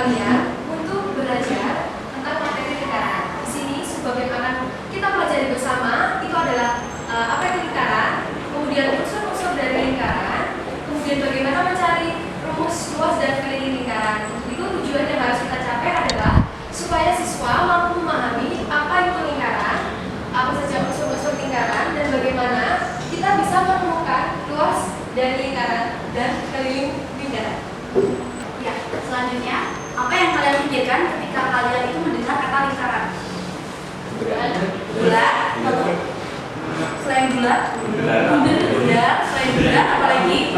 kalian untuk belajar tentang materi lingkaran. Di sini sebagaimana kita pelajari bersama itu adalah apa itu lingkaran, kemudian unsur-unsur dari lingkaran, kemudian bagaimana mencari rumus luas dan keliling lingkaran. Untuk itu tujuan yang harus kita capai adalah supaya siswa mampu memahami apa itu lingkaran, apa saja unsur-unsur lingkaran, dan bagaimana kita bisa menemukan luas dari lingkaran dan keliling lingkaran. Ya, selanjutnya, apa yang kalian pikirkan ketika kalian itu mendengar kata lingkaran? Bulat, selain bulat, bulat, selain bulat, apa lagi?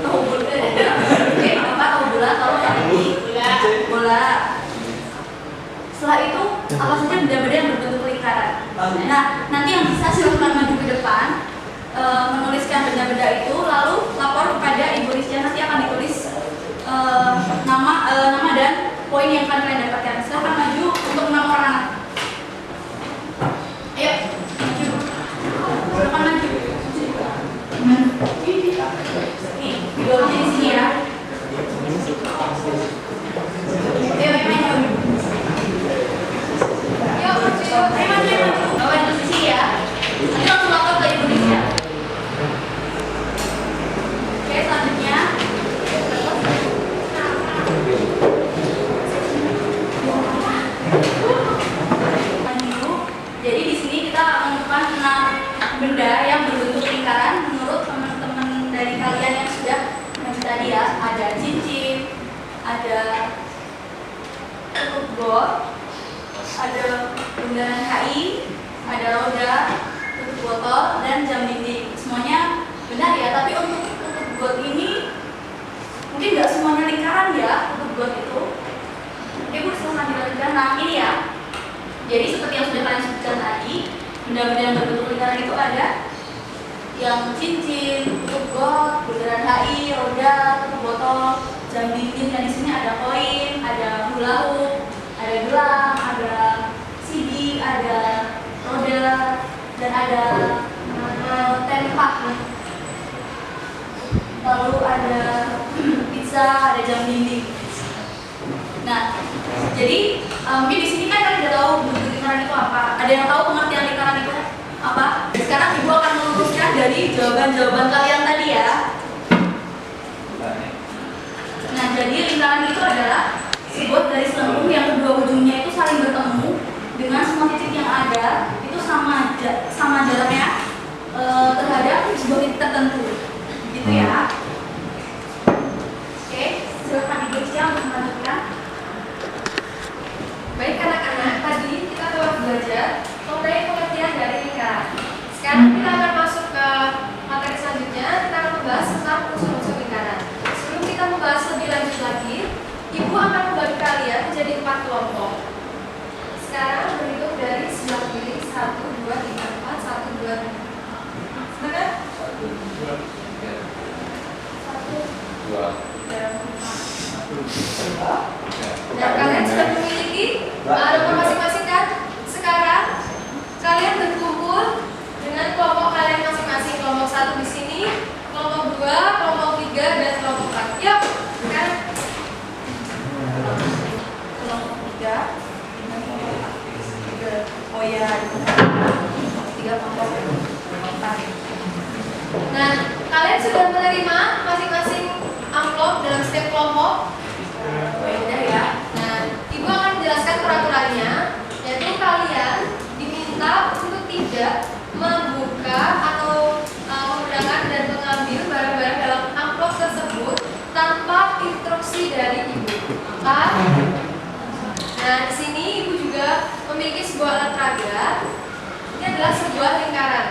Tahu bulat, oke, apa tahu bulat, tahu apa lagi? Bola. Setelah itu, apa saja benda-benda yang berbentuk lingkaran? Nah, nanti yang bisa silakan maju ke depan, menuliskan benda-benda itu, lalu lapor kepada Ibu Rizya. Nanti akan ditulis nama dan poin yang akan kalian dapatkan. Silahkan maju untuk 6 orang. Ayo, maju. Silahkan maju. Nih, videonya di sini ya. Ayo, maju. Ayo, maju. Bawa di sini ya. Nanti langsung lapor ke Ibu Rizya. Oke, selanjutnya. Jadi di sini kita menemukan 6 benda yang berbentuk lingkaran menurut teman-teman dari kalian yang sudah maju tadi ya. Ada cincin, ada tutup got, ada bundaran HI, ada roda, tutup botol, dan jam dinding. Semuanya benar ya, tapi untuk tutup got ini mungkin nggak semuanya lingkaran ya, tutup got itu. Oke Bu, silahkan dilanjutkan. Nah ini ya. Jadi seperti yang sudah kalian sebutkan tadi, benda-benda yang berbentuk lingkaran itu ada yang cincin, tutup got, bundaran HI, roda, tutup botol, jam dinding, dan di sini ada koin, ada hula hoop, ada gelang, ada CD, ada roda, dan ada tempat. Lalu ada pizza, ada jam dinding. Nah, jadi mungkin di sini kan kalian udah tahu bentuk lingkaran itu apa. Ada yang tahu pengertian lingkaran itu apa? Sekarang Ibu akan meluruskan dari jawaban-jawaban kalian tadi ya. Nah, jadi lingkaran itu adalah sebuah garis lengkung yang kedua ujungnya itu saling bertemu dengan semua titik yang ada itu sama jaraknya terhadap sebuah titik tertentu. Gitu ya. Oke, silakan Ibu Rizya untuk melanjutkan. Baik anak-anak, tadi kita telah belajar mengenai pengertian dari lingkaran. Sekarang kita akan masuk ke materi selanjutnya. Kita akan membahas tentang unsur-unsur lingkaran. Sebelum kita membahas lebih lanjut lagi, Ibu akan membagi kalian menjadi 4 kelompok. Sekarang berhitung dari sebelah kiri 1, 2, 3, 4, 1, 2, 3. Sebentar? 1, 2, 3. Nah, kalian sudah memiliki nomor masing-masing kan? Sekarang kalian berkumpul dengan kelompok kalian masing-masing. Kelompok 1 di sini, kelompok 2, kelompok 3, dan kelompok 4. Yuk, sekarang Kelompok 3 dan kelompok 4. Oh ya, 3 kelompok 4. Nah, kalian sudah menerima masing-masing amplop dalam setiap kelompok? Udah ya. Nah, Ibu akan menjelaskan peraturannya, yaitu kalian diminta untuk tidak membuka atau memegangan dan mengambil barang-barang dalam amplop tersebut tanpa instruksi dari Ibu. Nah, di sini Ibu juga memiliki sebuah alat peraga. Ini adalah sebuah lingkaran.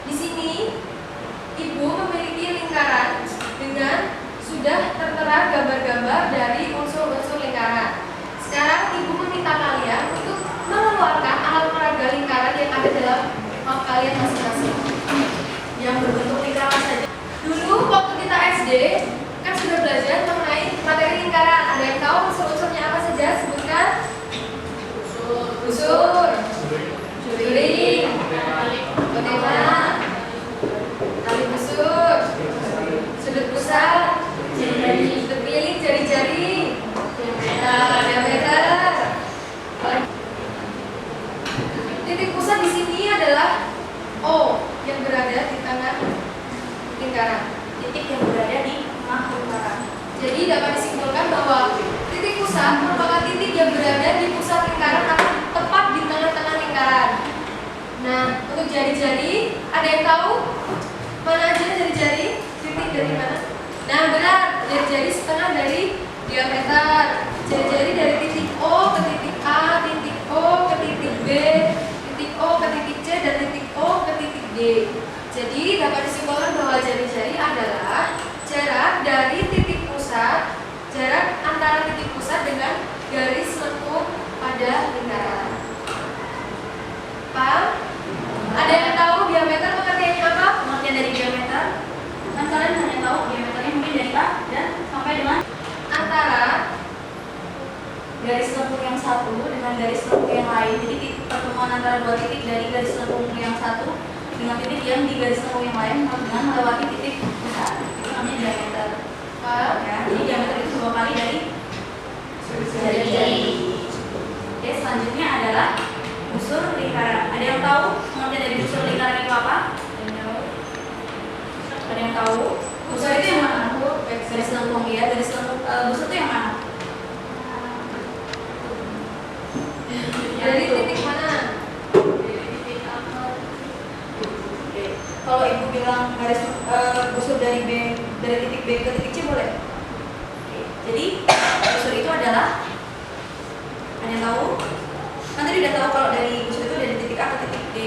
Di sini Ibu memiliki lingkaran dengan sudah tertera gambar-gambar dari unsur-unsur lingkaran. Sekarang Ibu meminta kalian untuk mengeluarkan alat peraga lingkaran yang ada dalam map kalian masing-masing. Yang berbentuk lingkaran saja. Dulu waktu kita SD kan sudah belajar mengenai materi lingkaran. Ada yang tahu unsur-unsurnya apa saja? Sebutkan. Unsur, juring, bagaimana, tali busur, sudut pusat, sudut keliling, jari-jari, disimpulkan bahwa titik pusat merupakan titik yang berada di pusat lingkaran atau tepat di tengah-tengah lingkaran. Nah, untuk jari-jari, ada yang tahu mana aja jari-jari? Titik dari mana? Nah, benar, jari-jari setengah dari diameter. Jari-jari dari titik O ke titik A, titik O ke titik B, titik O ke titik C, dan titik O ke titik D. Jadi dapat disimpulkan bahwa jari-jari adalah jarak dari titik pusat, jarak antara titik pusat dengan garis lengkung pada lingkaran. Paham? Ada yang tahu diameter pengertiannya apa? Pengertian dari diameter, kan kalian hanya tahu diameternya mungkin dari A dan sampai dengan Antara garis lengkung yang satu dengan garis lengkung yang lain. Jadi pertemuan antara dua titik dari garis lengkung yang satu dengan titik yang di garis lengkung yang lain dengan melewati titik pusat. Itu namanya diameter. Paham? Ya, jadi diameter itu 2 kali dari jari. Oke, selanjutnya adalah busur lingkaran. Ada yang tahu pengertian dari busur lingkaran itu apa? Ada yang tahu? Busur itu yang mana? Garis lengkung ya, garis lengkung. Busur itu yang mana? Dari titik mana? Oke. Kalau ibu bilang garis busur dari titik B ke titik C boleh? Oke. Jadi busur itu adalah, ada yang tahu? Kan tadi udah tahu kalau dari busur itu dari titik A ke titik D.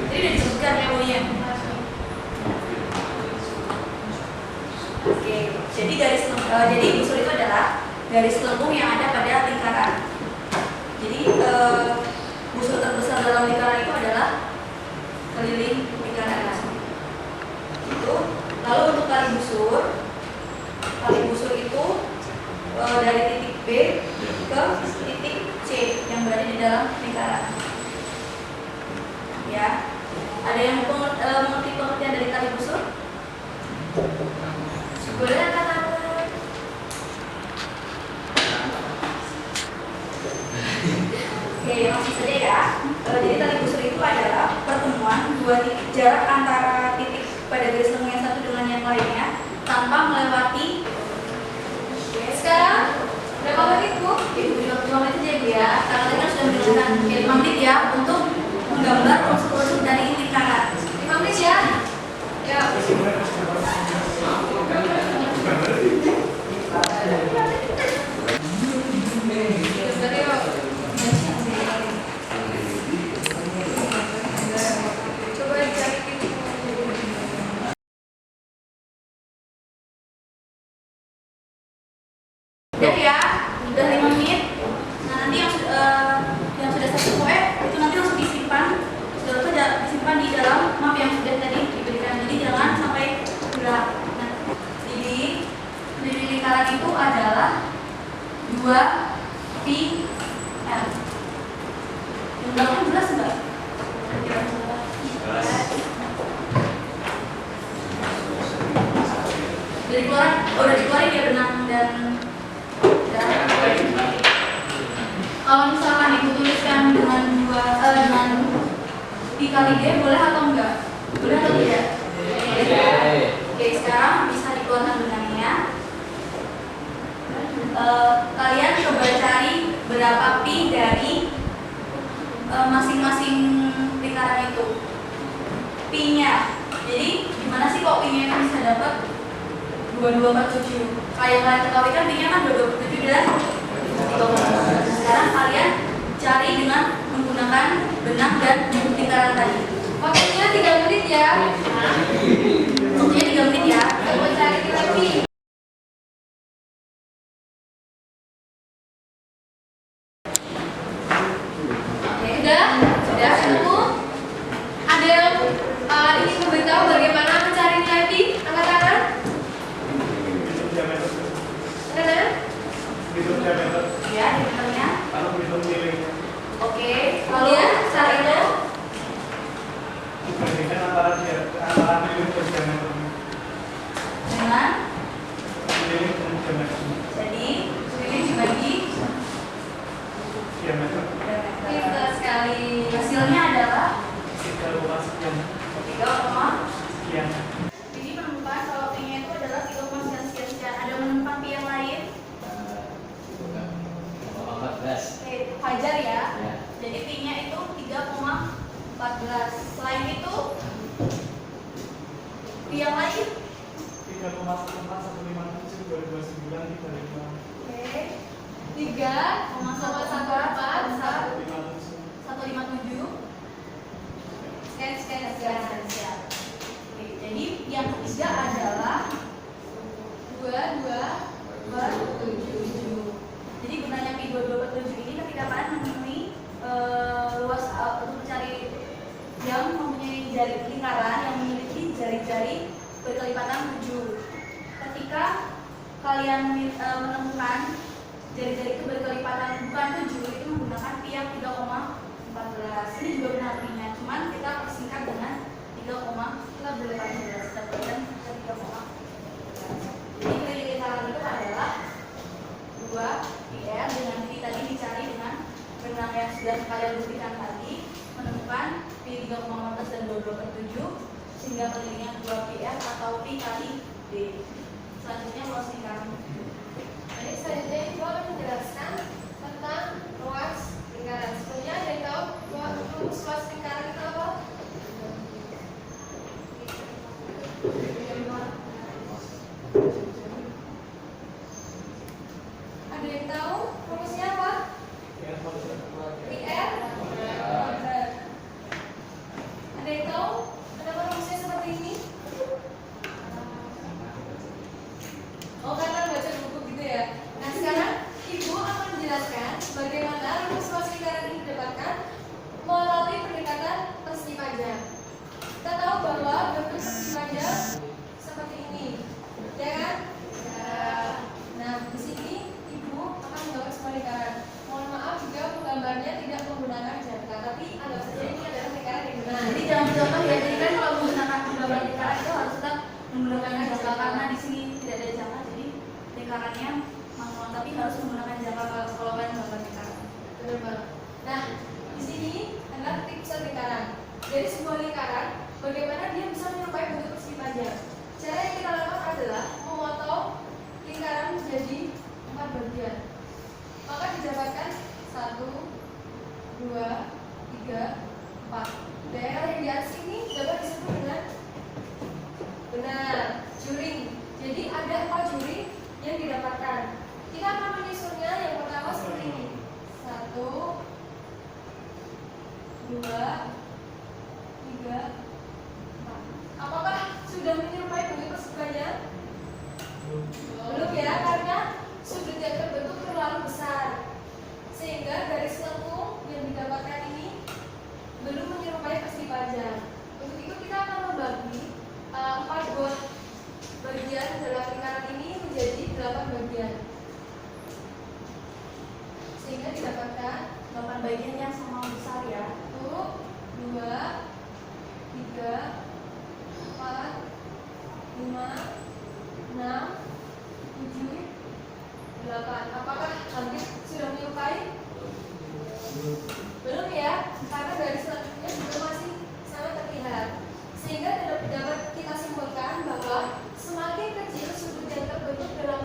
Jadi udah disebutkan ya bunyinya. Oke. Jadi busur itu adalah garis lengkung yang ada pada lingkaran. Jadi busur terbesar dalam lingkaran itu adalah keliling lingkaran. Itu. Lalu untuk tali busur itu dari titik B ke titik C yang berada di dalam lingkaran. Ya. Ada yang mengerti pengertian dari tali busur? Boleh kata Oke, langsung saja ya. Jadi tali busur itu adalah pertemuan dua titik, jarak antara titik pada garis lengkung yang satu dengan yang lainnya tanpa melewati. Oke, sekarang berapa menit Bu? Ibu 2 menit aja ya. Karena tadi kan sudah menjelaskan 5 menit ya untuk menggambar unsur-unsur dari lingkaran. 5 menit ya? Ya. Coba dicari titik. Udah ya, udah 5 menit. Nah nanti yang sudah satu kue itu nanti langsung disimpan. Sudah itu disimpan di dalam map yang sudah tadi diberikan. Jadi jangan sampai gerak. Nah, di lingkaran itu adalah 2 pi r. Yang belakang jelas enggak? Udah dikeluarin ya benang dan kalau misalkan ibu tuliskan dengan dengan dikali D boleh atau enggak? Boleh atau tidak? Oke, sekarang bisa dikeluarkan benangnya. Kalian coba cari berapa pi dari masing-masing lingkaran itu. Pi-nya. Jadi gimana sih kok pi-nya itu bisa dapat 2247? Kayak kalian ketahui kan pi-nya kan 2247 dan sekarang kalian cari dengan menggunakan benang dan lingkaran tadi. Waktunya 3 menit ya. Waktunya 3 menit ya. Coba cari lagi. Sudah ketemu? Ada yang ingin memberitahu bagaimana mencari nilai pi? Angkat tangan. Angkat tangan. Ya, diameternya. Oke, lalu Kemudian cara itu Perbandingan antara Yang lain? 3,14157 Oke. 3,141 157. Scan. Siap. Oke, jadi yang ketiga adalah 2247. Jadi gunanya Pi2247 ini ketika kalian menemui luas untuk mencari yang mempunyai jari lingkaran yang memiliki jari-jari berkelipatan 7. Ketika kalian menemukan jari-jari itu berkelipatan bukan 7, itu menggunakan pi yang 3,14. Ini juga benar pi-nya, cuman kita persingkat dengan 3,14. Kita berikan 3,14. Jadi keliling lingkaran itu adalah 2 PR dengan pi tadi dicari dengan benang yang sudah kalian buktikan tadi, menemukan pi 3,14 dan 22/7 sehingga kelilingnya 2 PR atau pi kali D. Selanjutnya luas lingkaran. Jadi selanjutnya Ibu akan menjelaskan tentang luas lingkaran. Sebelumnya ada yang tahu rumus luas lingkaran itu apa? Ada yang tahu rumusnya apa? PR. Ada yang tahu kenapa rumusnya seperti ini? Oh, karena baca buku gitu ya. Nah, sekarang Ibu akan menjelaskan bagaimana rumus luas lingkaran ini didapatkan melalui pendekatan persegi panjang. Kita tahu bahwa bentuk persegi panjang seperti ini, ya kan? Nah, di sini Ibu akan membuat sebuah lingkaran. Mohon maaf jika penggambarnya tidak menggunakan jangka, tapi anggap saja ini adalah lingkaran yang benar. Jadi jangan dicontoh ya. Jadi kan kalau menggunakan penggambar lingkaran itu harus tetap menggunakan jangka karena di sini tidak ada jangka. Jadi lingkarannya manual, tapi harus menggunakan jangka kalau kalian menggambar lingkaran. Benar banget. Nah, di sini adalah titik pusat lingkaran. Dari sebuah lingkaran, bagaimana dia bisa menyerupai bentuk persegi panjang? Cara yang kita lakukan adalah memotong lingkaran menjadi 4 bagian. Maka didapatkan 1, 2, 3, 4. Daerah yang di atas ini dapat disebut dengan benar juring. Jadi ada 4 juring yang didapatkan. Kita akan menyusunnya yang pertama seperti ini. 1, 2, 3, 4. Apakah sudah menyerupai bentuk persegi panjang? Belum ya, karena sudut yang terbentuk terlalu besar, sehingga garis lengkung yang didapatkan ini belum menyerupai persegi panjang. Untuk itu kita akan membagi 4 buah bagian dalam lingkaran ini menjadi 8 bagian, sehingga didapatkan 8 bagian yang sama besar ya. 1, 2, 3, 4, 5, 6, 7, 8. Apakah hampir sudah menyerupai? Belum ya, karena garis lengkungnya juga masih sangat terlihat. Sehingga dapat kita simpulkan bahwa semakin kecil sudut yang terbentuk dalam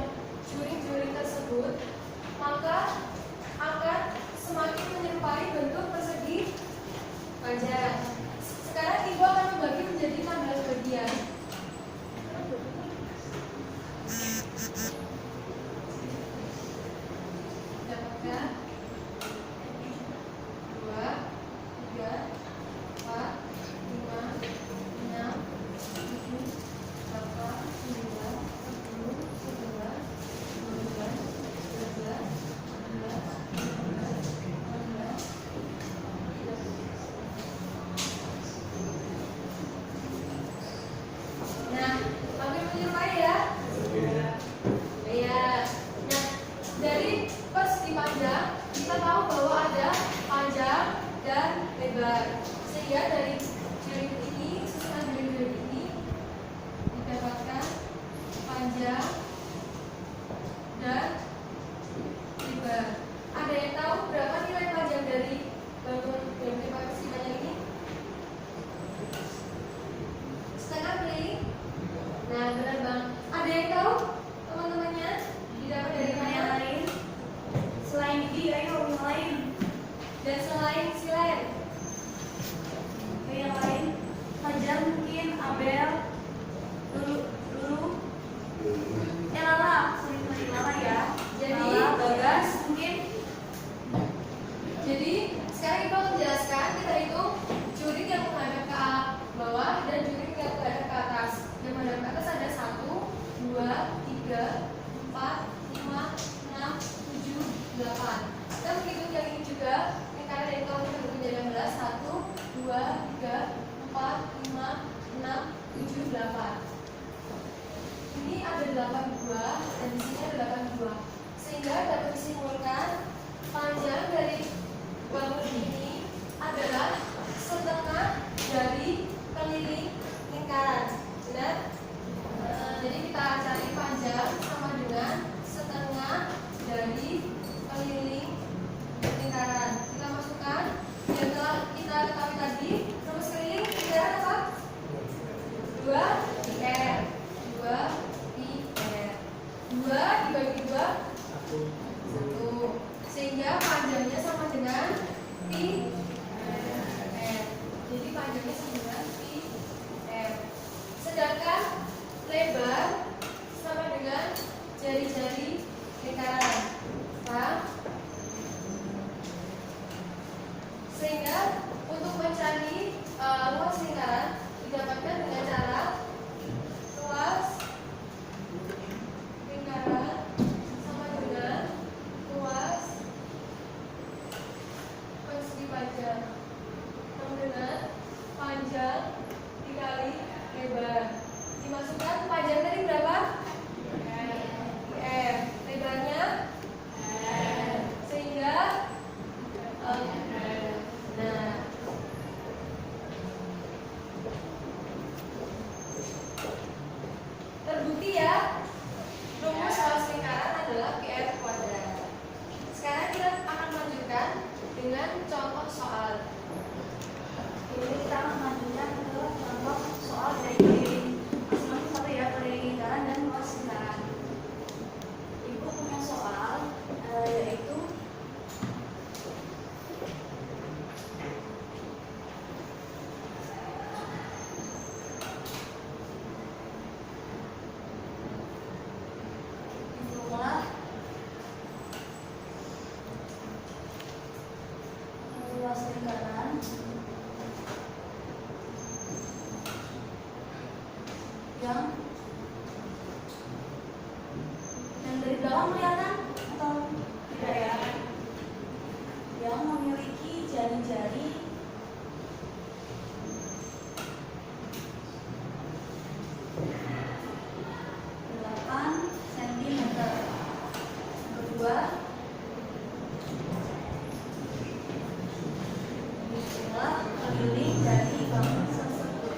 juring-juring tersebut, maka akan semakin menyerupai bentuk persegi panjang. Sekarang Ibu akan membagi menjadi 16 bagian. Dapatkan 2, 3, 4, 5, 6, 7, 8, 9, 10, 11, 12, 13, 14, 15, 16. Nah, hampir menyerupai ya? Iya. Nah, dari persegi panjang kita tahu bahwa ada panjang dan lebar. Sehingga dari juring ini, susunan juring-juring ini didapatkan panjang dan lebar. Ada yang tahu berapa nilai panjang dari bangun persegi panjang ini? Setengah keliling. Nah, benar bang. Ada yang tahu teman-temannya didapat dari Dengan yang mana? lain selain ini ayo yang lain. Dan selain silen, Yang lain Fajar mungkin Abel 8 buah dan di sini ada 8 buah. Sehingga dapat disimpulkan panjang dari bangun ini adalah setengah dari keliling lingkaran. Benar? Jadi kita cari panjang sama dengan setengah dari keliling lingkaran. Kita masukkan yang telah kita ketahui tadi. Rumus keliling lingkaran apa? 2 pi r. 2 pi r. 2 dibagi 2 1. Sehingga panjangnya sama dengan pi r. Jadi panjangnya sama dengan pi r. Sedangkan lebar sama dengan jari-jari lingkaran. Paham? Sehingga untuk mencari luas lingkaran didapatkan dengan cara luas lingkaran sama dengan luas persegi panjang sama dengan panjang dikali lebar. Dimasukkan panjang tadi berapa? R. Lebarnya R. Sehingga nah, terbukti ya, rumus luas lingkaran adalah PR kuadrat. Sekarang kita akan lanjutkan dengan contoh soal. Jadi kita akan lanjutkan ke contoh soal dari keliling masing-masing satu ya, keliling lingkaran dan luas lingkaran. Ibu punya soal yaitu formula luas lingkaran yang dari belakang kelihatan atau tidak ya? Yang memiliki jari-jari delapan sentimeter. Kedua, itulah keliling dari bangun tersebut.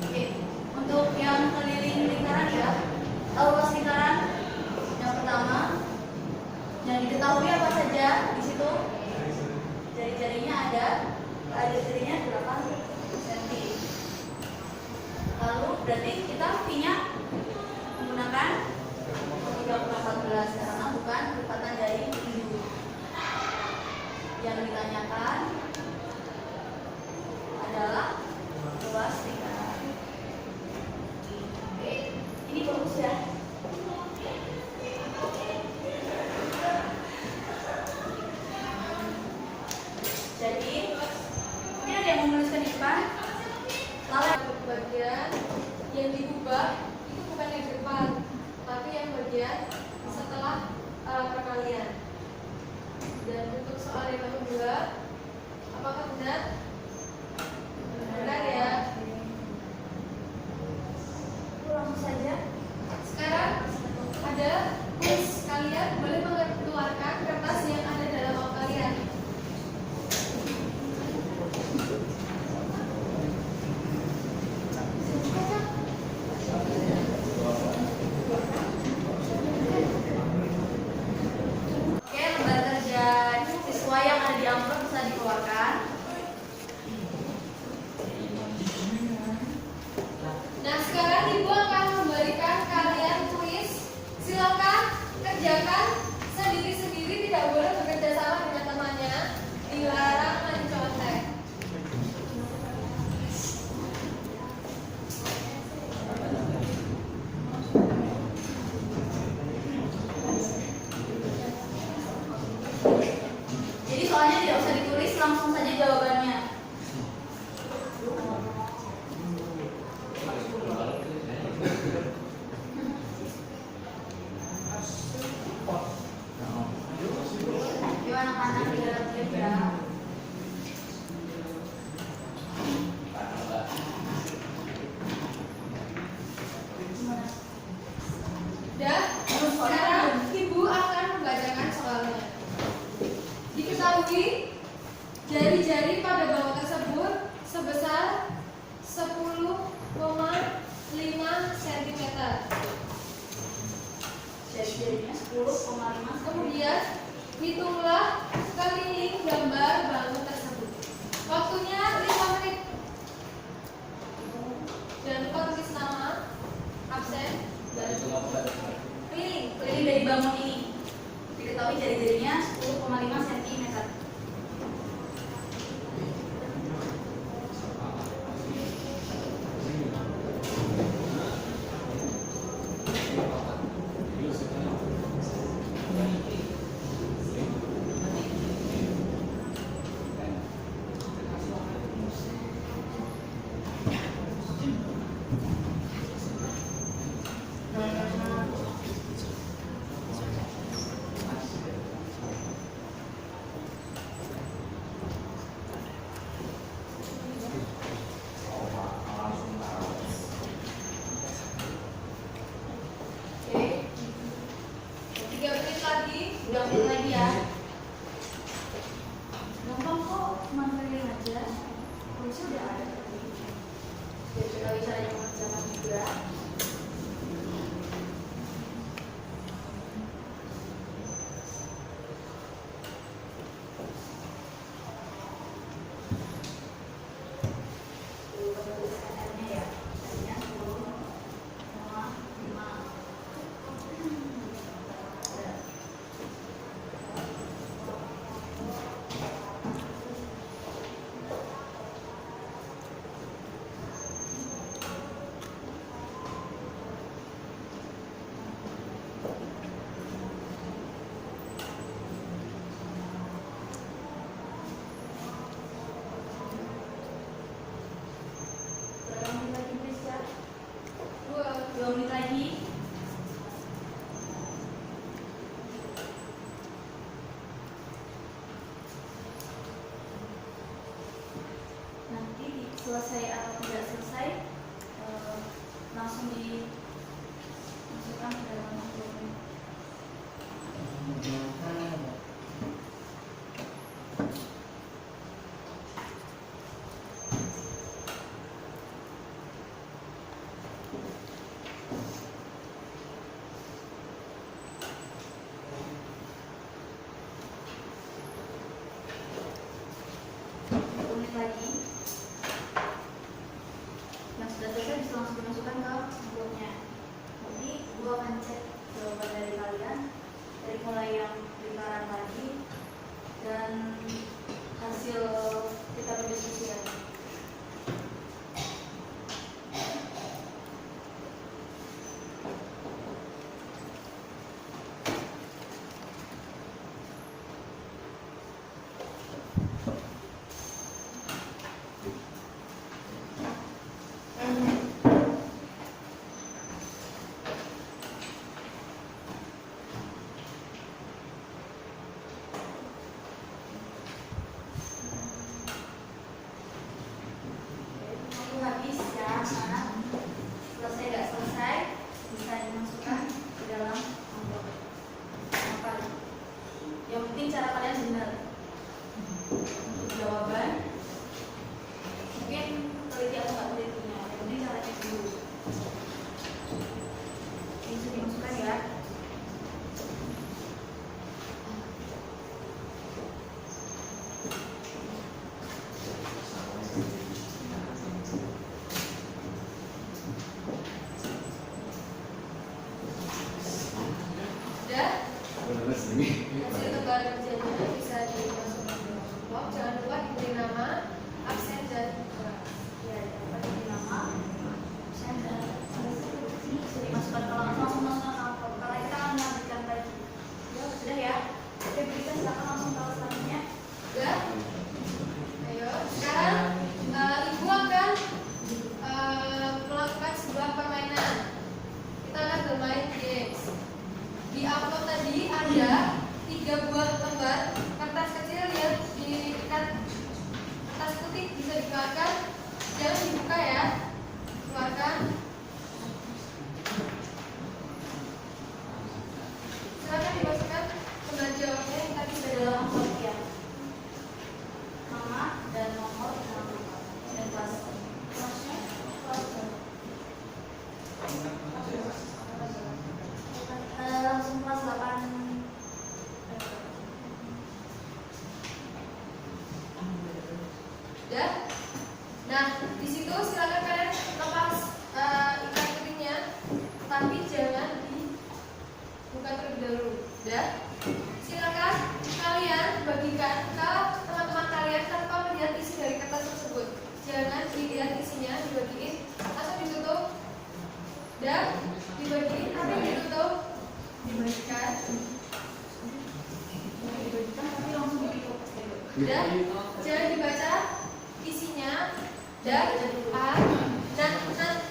Oke, untuk yang keliling lingkaran ya, luas lingkaran yang pertama yang diketahui apa saja di situ? Jari-jarinya ada, jari-jarinya 8 cm. Lalu berarti kita pi-nya menggunakan 3,14 karena bukan lipatan dari hindu. Yang ditanyakan adalah luas lingkaran. Oke, ini bagus ya. Jadi, mungkin ada yang menuliskan di depan. Lalu bagian yang diubah itu bukan yang depan, tapi yang bagian setelah perkalian. Dan untuk soal yang kedua, apakah benar? Benar ya. langsung saja. Sekarang ada kuis, kalian boleh mengeluarkan kertas yang ada dalam map kalian. Oke, lembar kerja siswa yang ada di amplop bisa dikeluarkan. sudah ada tadi. Jadi kita caranya mengerjakan juga. Dua menit lagi. Nanti selesai atau tidak selesai langsung dimasukkan ke dalam dokumen. Lagi yang sudah selesai bisa langsung dimasukkan ke amplopnya. Nanti gua akan cek jawaban dari kalian dari mulai yang lingkaran tadi dan hasil kita berdiskusikan. Habis ya, anak selesai nggak selesai bisa dimasukkan ke dalam amplop. Apa? Yang penting cara kalian benar. Jawaban mungkin teliti atau nggak telitinya, yang penting caranya dulu. Ini bisa dimasukkan ya. Hasil tebal kerjanya bisa dimasukkan ke amplop. Jangan lupa diberi nama, absen dan kelas. Ya, dapat diberi nama, absen dan ini bisa dimasukkan ke langsung masukkan ke amplop. Kalau kita akan melanjutkan lagi. Ya, sudah ya. Oke, berikan silakan langsung ke selanjutnya. Sudah? Ayo, sekarang ibu akan melakukan sebuah permainan. Kita akan bermain games. Di amplop tadi ada 3 buah lembar kertas kecil yang diikat kertas putih, bisa dikeluarkan, jangan dibuka ya, keluarkan. Silakan dimasukkan lembar jawabnya yang tadi Di sudah dalam dalam amplop ya. Nama dan nomor dan kelas. Kelasnya kelas langsung kelas 8. Udah? Nah, di situ silakan kalian lepas ikat putihnya, tapi jangan dibuka terlebih dahulu. Udah? Silakan kalian bagikan ke teman-teman kalian tanpa melihat isi dari kertas tersebut. Jangan dilihat isinya, dibagiin langsung ditutup. Udah? Dibagiin tapi ditutup. Dibagikan. Dibagikan tapi langsung ditutup. Udah? Jangan dibaca isinya. Dan nah,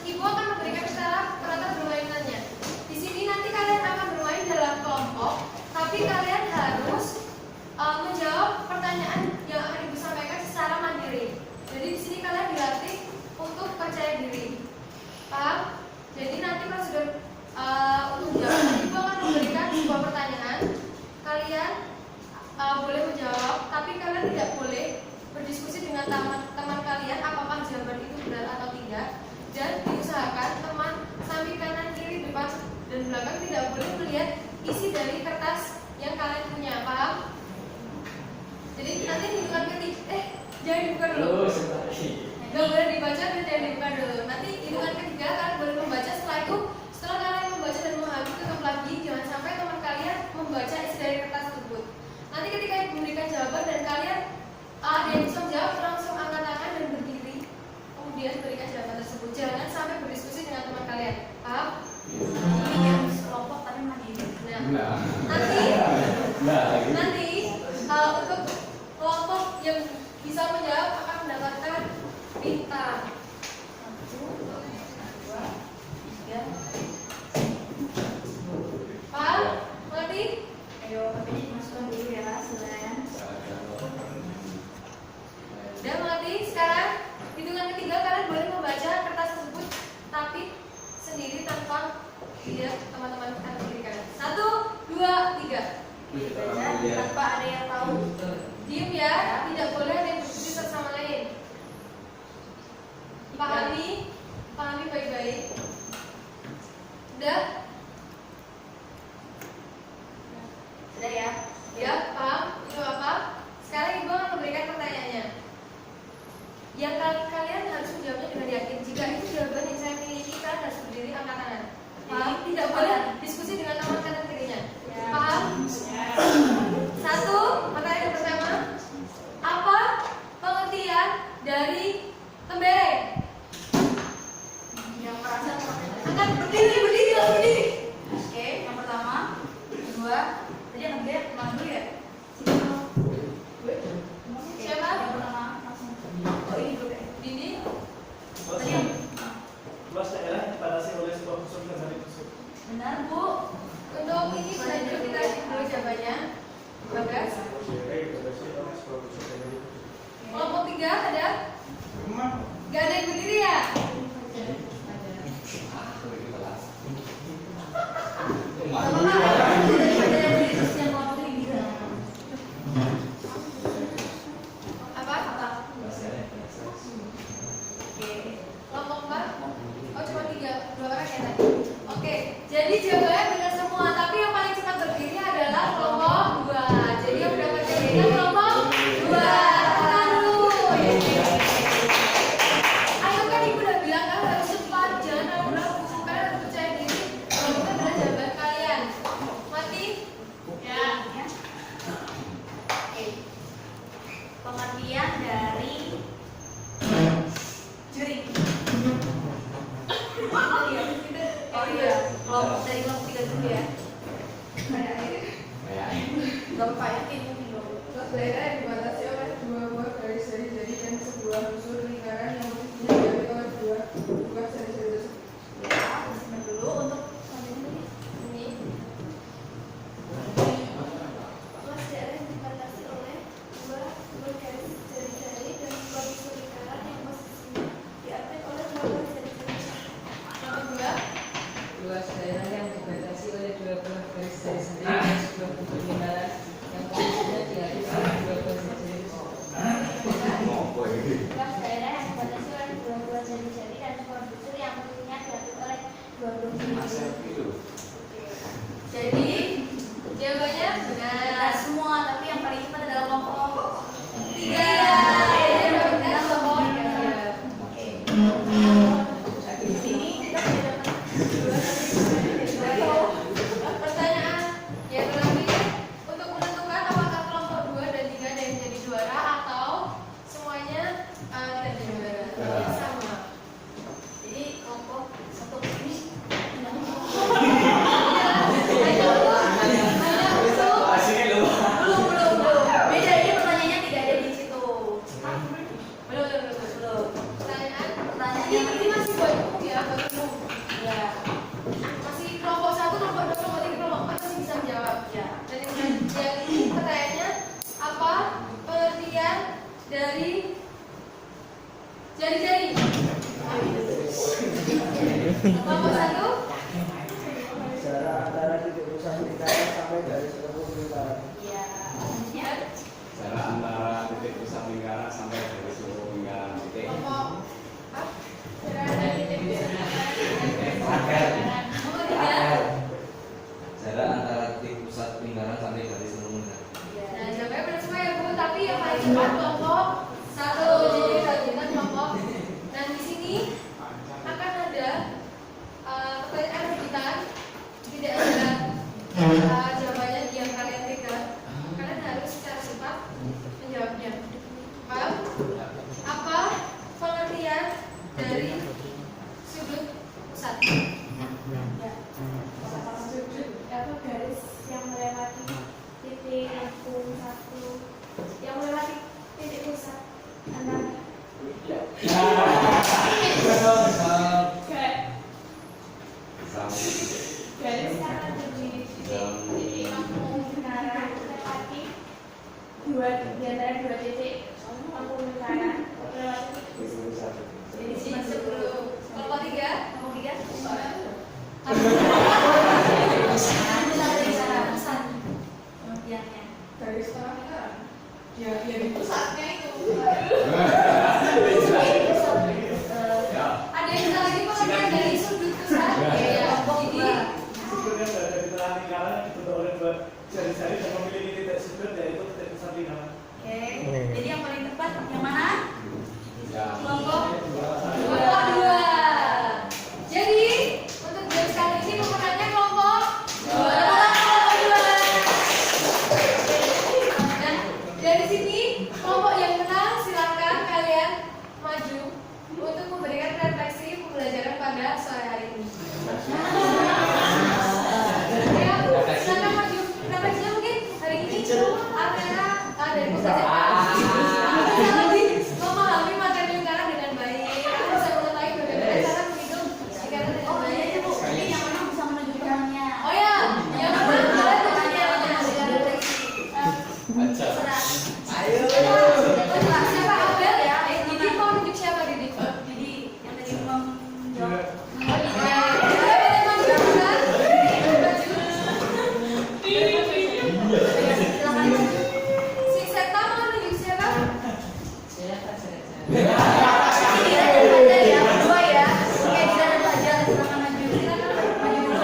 ibu akan memberikan cara peralatan bermainannya. Di sini nanti kalian akan bermain dalam kelompok, tapi kalian harus menjawab pertanyaan yang akan ibu sampaikan secara mandiri. Jadi di sini kalian dilatih untuk percaya diri. Paham? Jadi nanti prosedur untuk menjawab, ibu akan memberikan sebuah pertanyaan. Kalian boleh menjawab, tapi kalian tidak boleh berdiskusi dengan teman kalian apa dibaca dan tidak dibuka dulu. Nanti hitungan ketiga kalian boleh membaca. Setelah itu, setelah kalian membaca dan memahami, tutup lagi. Jangan sampai teman kalian membaca isi dari kertas tersebut. Nanti ketika ibu memberikan jawaban dan kalian ada yang bisa menjawab, langsung angkat tangan dan berdiri. Kemudian berikan jawaban tersebut. Jangan sampai berdiskusi dengan teman kalian. Paham? Ini yang kelompok tapi mandiri. Nah, nanti untuk kelompok yang bisa menjawab akan mendapatkan bintang. 1, 2, 3. Paham? Mengerti? Ayo, tapi dimasukkan dulu ya, Selen. Udah mengerti? Sekarang hitungan ketiga kalian boleh membaca kertas tersebut tapi sendiri tanpa tidak teman-teman akan berikan. 1, 2, 3. Baca tanpa ada yang tahu. Diam ya, tidak boleh ada yang berdiskusi satu sama lain. Pahami baik-baik. Udah? Sudah ya? Ya, paham? Itu apa? Sekarang ibu akan memberikan pertanyaannya. Yang kalian harus menjawabnya dengan yakin. Jika itu jawaban yang saya miliki, kalian harus berdiri angkat tangan. Paham? Tidak boleh diskusi dengan teman kanan kirinya. Paham? 1, pertanyaan pertama. Apa pengertian dari tembereng? Yang merasa Angkat berdiri, langsung berdiri. Oke, yang pertama, kedua, tadi yang kedua kemana dulu ya? Siapa? Yang pertama langsung. Oh ini dulu ya. Ini. Tadi yang Luas daerah dibatasi oleh sebuah pusat dari pusat. benar Bu. Untuk ini sudah dulu kita dulu jawabannya. Bagas. Kelompok 3 ada? Gak ada yang berdiri ya? Apa? Kelompok 4? Oh cuma 3, 2 orang ya tadi. Oke, jadi jawabannya benar semua. Tapi yang paling cepat berdiri adalah kelompok 2. Jadi yang mendapatkan bintang kelompok 2. Tahan dulu. Ayo kan ibu udah bilang kan harus cepat, jangan ragu-ragu. Kalian harus percaya diri. Kalau itu adalah jawaban kalian. Mati? Ya. Oke. Pengertian dari jering. Oh iya, kelompok dari kelompok 3 dulu ya. Gak apa yakin mungkin dong. Suatu daerah yang dibatasi oleh 2 buah garis jari-jari dan sebuah busur lingkaran yang posisinya diambil oleh 2 buah jari-jari tersebut. Ya, simpan dulu untuk Ini. Luas daerah yang dibatasi oleh 2 buah garis jari-jari dan sebuah busur lingkaran yang posisinya diambil oleh 2 buah jari-jari. Yang kedua, Luas daerah yang dibatasi oleh 2 buah garis jari-jari dan sebuah busur lingkaran yang posisinya diambil oleh 2 buah jari-jari tersebut. Luas daerah yang dibatasi oleh 2 buah jari-jari dan sebuah busur yang posisinya diambil oleh 2 buah jari-jari. jadi jawabannya benar. benar semua, tapi yang paling cepat adalah kelompok 3. Jadi benar kelompok 3. Oke. Di sini kita sudah dapat Pertanyaan yang terakhir untuk menentukan apakah kelompok 2 dan 3 ada yang menjadi juara atau semuanya tidak jadi juara. Sama. jadi kelompok satu ini belum. Beda ini pertanyaannya tidak ada di situ. Belum. Pertanyaannya Ini masih buat umum ya, buat umum. ya. Masih kelompok 1, kelompok 2, kelompok 3, kelompok 4 masih bisa menjawab. Ya. Dan yang ini pertanyaannya apa pengertian dari jari-jari? Kelompok 1 jarak antara titik pusat lingkaran sampai garis tembus lingkaran. Ya. Selanjutnya Jarak antara titik pusat lingkaran sampai dari seluruh lingkaran titik. kelompok apa? Nomor 3. Jarak antara titik pusat lingkaran sampai garis seluruh lingkaran. Nah, jawabannya benar semua ya Bu, tapi yang paling cepat kelompok 1. Jadi kita kelompok dan bisa dari sudut pusat. Ya. Sudut apa garis yang melewati titik lengkung satu yang melewati titik pusat antara garis karena berdiri di titik lengkung lingkaran melewati di antara dua titik lengkung lingkaran melewati titik pusat. Jadi sini sebelum kelompok 3, pengertiannya. garis tengah lingkaran. Ya di pusatnya itu. Ada yang lagi pengertian dari sudut pusat. Ya, jadi Sudut yang berada di tengah lingkaran yang dibentuk oleh dua jari-jari dan memiliki titik sudut yaitu titik pusat lingkaran. Oke. Jadi yang paling tepat yang mana? kelompok 2. Jadi untuk garis kali ini pemenangnya kelompok 2. Dan dari sini kelompok yang menang silakan kalian maju untuk memberikan refleksi pembelajaran pada sore hari ini. Ya, silakan maju. Refleksinya mungkin hari ini Amera dari pembelajaran bisa lebih memahami materi lingkaran dengan baik. Bisa mengetahui bagaimana cara menghitung lingkaran dengan Oh iya baik. Bu, ini yang mana bisa menuju jalannya. Oh ya, yang mana kalian bisa jalannya. Terserah. Siapa Abel ya? Didi mau nunjuk siapa Didi? Jadi yang tadi menjawab. Oh iya. Teman-teman silakan. Silakan. Si Seta mau nunjuk siapa? Silakan. Tidak ada pelajar ya, berdua ya. Oke, tidak ada pelajar, silakan maju. Maju dulu.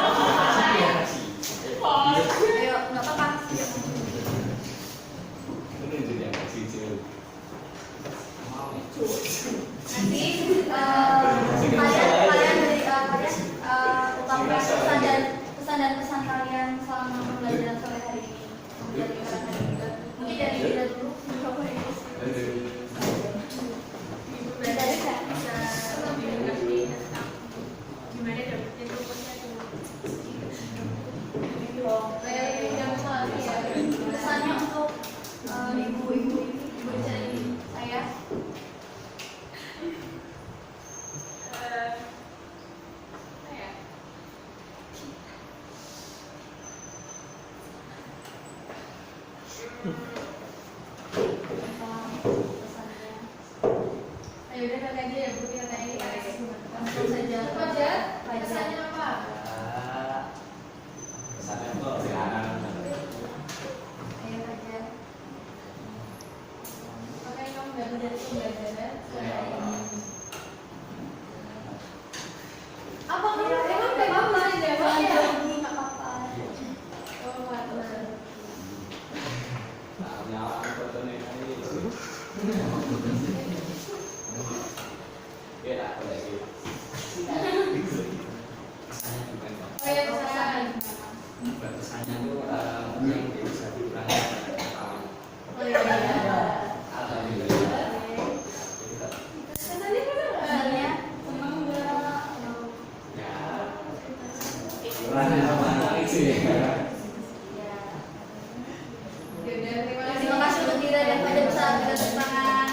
Ayo, nggak apa-apa. Nanti kalian utamakan pesan dan pesan kalian selama pembelajaran sore hari ini. Mungkin dari kita dulu. Dari saya bisa lebih mengerti tentang gimana dapetin rumusnya dulu. Gitu loh. Pesannya untuk ibu-ibu jadi saya. Ayo udah kali aja ya Bu, kita tanya ini kan Langsung saja. aja. Pesannya apa? Kesannya tuh silakan. Ayo aja. Makanya kamu dapat dari pembelajaran sore hari ini. Apa kamu emang tema bisa jawab ya? Ini nggak apa-apa. Oh, benar. Nyala fotonya ini. Ya, tak boleh gitu. Oh ya, pesan. Batasannya itu yang bisa dikurangi. Oh iya. Alhamdulillah. Pesannya apa? Pesannya senang nggak? Ya. Kurangnya sama sih. Ya. Yaudah, terima kasih. Terima kasih untuk Dira dan Fajar bisa kita tepuk tangan.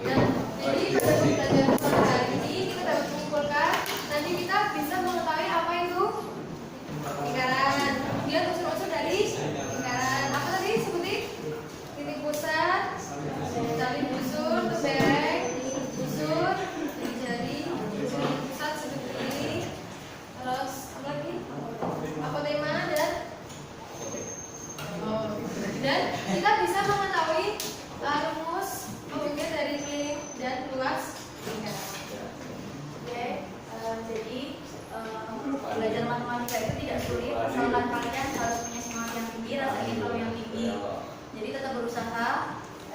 Dan jadi pada pembelajaran sore hari ini kita dapat menyimpulkan nanti kita bisa mengetahui apa itu lingkaran. Kemudian unsur-unsur dari lingkaran. Apa tadi sebutin? Titik pusat, tali busur, tembereng, busur, jari, pusat, sudut kiri, terus apa lagi? Apotema dan dan kita bisa mengetahui rumus pembagian dari keliling dan luas lingkaran. Oke, jadi belajar matematika itu tidak sulit, asalkan kalian harus punya semangat yang tinggi, rasa ingin tahu yang tinggi. Jadi tetap berusaha.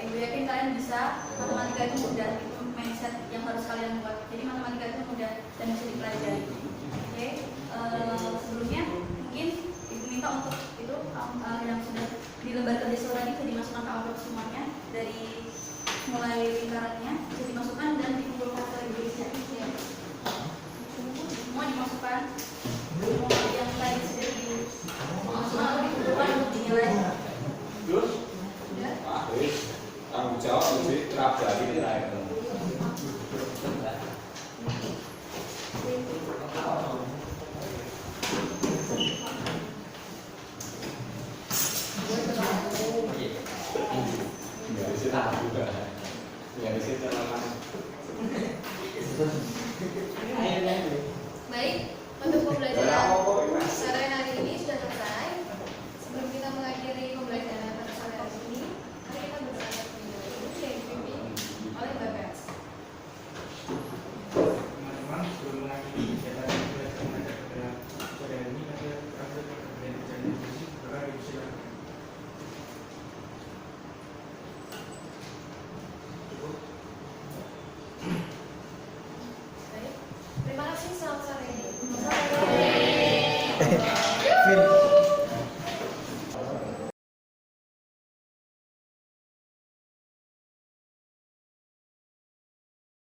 Ibu yakin kalian bisa. Matematika itu mudah, itu mindset yang harus kalian buat. Jadi matematika itu mudah dan bisa dipelajari. Oke, sebelumnya mungkin ibu minta untuk itu yang sudah di lembar kerja surat ini bisa dimasukkan ke amplop semuanya dari mulai lingkarannya bisa dimasukkan dan dikumpulkan ke garisnya. Semua dimasukkan. Semua yang tadi sudah dimasukkan atau dikumpulkan untuk dinilai. Terus? Sudah. Tanggung jawab mesti terap dari kita itu. Nggak bisa tahu juga. Nggak bisa terlalu. Baik, untuk pembelajaran sore hari ini sudah selesai. Sebelum kita mengakhiri pembelajaran pada sore hari ini, mari kita berdoa terlebih dahulu yang dipimpin oleh Bagas. Teman-teman, sebelum mengakhiri kegiatan belajar mengajar pada sore hari ini, ada terakhir dan berjalan diskusi, berdoa silakan. Cukup. Baik, terima kasih selamat sore. Fin.